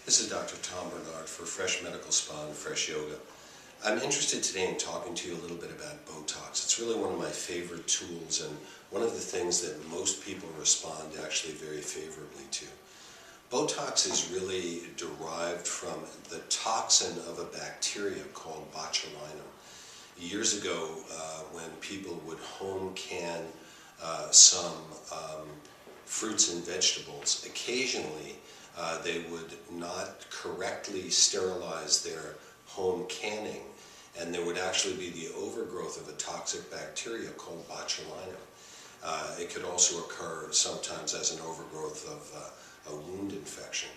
This is Dr. Tom Bernard for Fresh Medical Spa and Fresh Yoga. I'm interested today in talking to you a little bit about Botox. It's really one of my favorite tools and one of the things that most people respond actually very favorably to. Botox is really derived from the toxin of a bacteria called botulinum. Years ago, when people would home can some fruits and vegetables, occasionally they would not correctly sterilize their home canning, and there would actually be the overgrowth of a toxic bacteria called botulinum. It could also occur sometimes as an overgrowth of a wound infection.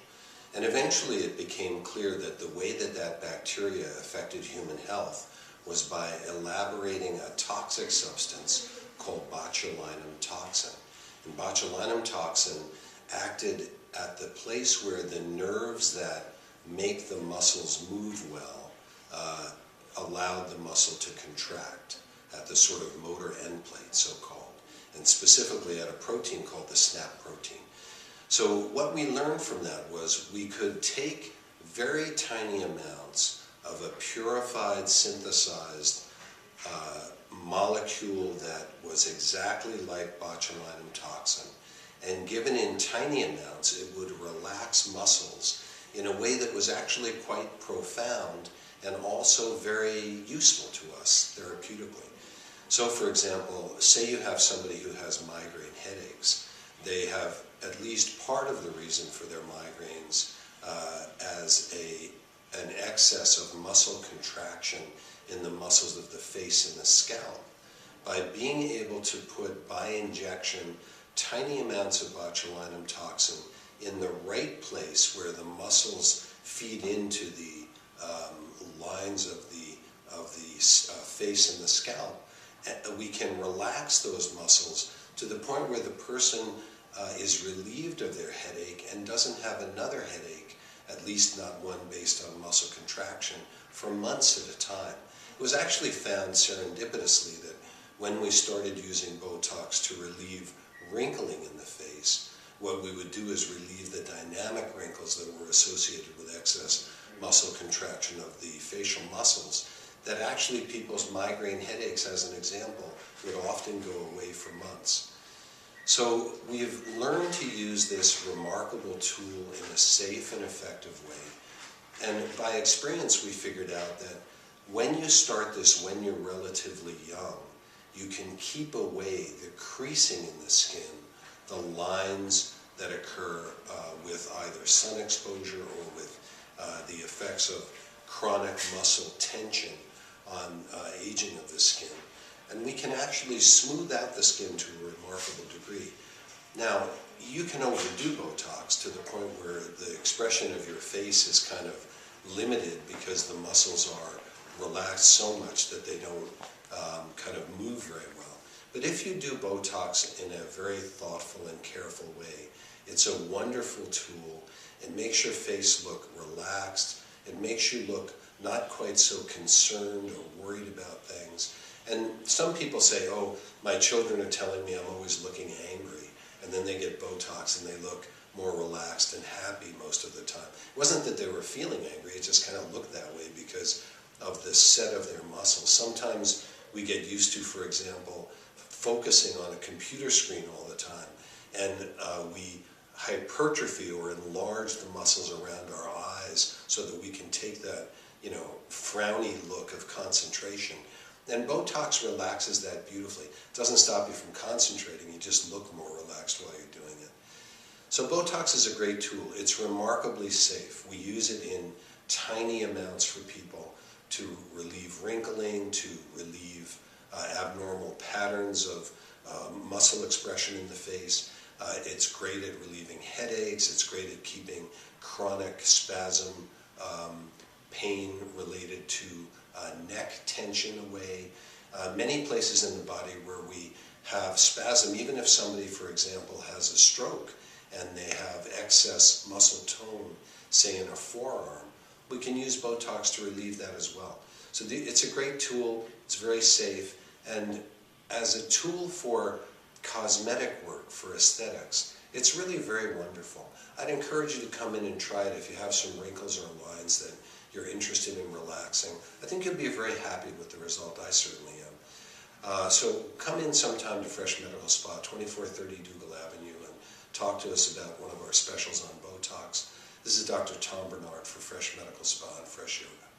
And eventually it became clear that the way that that bacteria affected human health was by elaborating a toxic substance called botulinum toxin. And botulinum toxin acted at the place where the nerves that make the muscles move well allowed the muscle to contract at the sort of motor end plate, so-called, and specifically at a protein called the SNAP protein. So what we learned from that was we could take very tiny amounts of a purified, synthesized molecule that was exactly like botulinum toxin, and given in tiny amounts, it would relax muscles in a way that was actually quite profound and also very useful to us therapeutically. So for example, say you have somebody who has migraine headaches. They have at least part of the reason for their migraines as an excess of muscle contraction in the muscles of the face and the scalp. By being able to put, by injection, tiny amounts of botulinum toxin in the right place where the muscles feed into the lines of the face and the scalp, we can relax those muscles to the point where the person is relieved of their headache and doesn't have another headache, at least not one based on muscle contraction, for months at a time. It was actually found serendipitously that when we started using Botox to relieve wrinkling in the face, what we would do is relieve the dynamic wrinkles that were associated with excess muscle contraction of the facial muscles, that actually people's migraine headaches, as an example, would often go away for months. So we've learned to use this remarkable tool in a safe and effective way. And by experience, we figured out that when you start this when you're relatively young, you can keep away the creasing in the skin, the lines that occur with either sun exposure or with the effects of chronic muscle tension on aging of the skin. And we can actually smooth out the skin to a remarkable degree. Now, you can overdo Botox to the point where the expression of your face is kind of limited because the muscles are relaxed so much that they don't kind of move very well. But if you do Botox in a very thoughtful and careful way, it's a wonderful tool. It makes your face look relaxed. It makes you look not quite so concerned or worried about things. And some people say, oh, my children are telling me I'm always looking angry. And then they get Botox and they look more relaxed and happy most of the time. It wasn't that they were feeling angry, it just kind of looked that way because of the set of their muscles. Sometimes we get used to, for example, focusing on a computer screen all the time, and we hypertrophy or enlarge the muscles around our eyes so that we can take that, frowny look of concentration. And Botox relaxes that beautifully. It doesn't stop you from concentrating, you just look more relaxed while you're doing it. So Botox is a great tool. It's remarkably safe. We use it in tiny amounts for people to relieve wrinkling, to relieve abnormal patterns of muscle expression in the face. It's great at relieving headaches. It's great at keeping chronic spasm, pain related to neck tension away. Many places in the body where we have spasm, even if somebody, for example, has a stroke and they have excess muscle tone, say in a forearm, we can use Botox to relieve that as well. So it's a great tool, it's very safe, and as a tool for cosmetic work, for aesthetics, It's really very wonderful. I'd encourage you to come in and try it if you have some wrinkles or lines that you're interested in relaxing. I think you'll be very happy with the result. I certainly am. So come in sometime to Fresh Medical Spa, 2430 Dougal Avenue, and talk to us about one of our specials on Botox. This is Dr. Tom Bernard for Fresh Medical Spa and Fresh Yoga.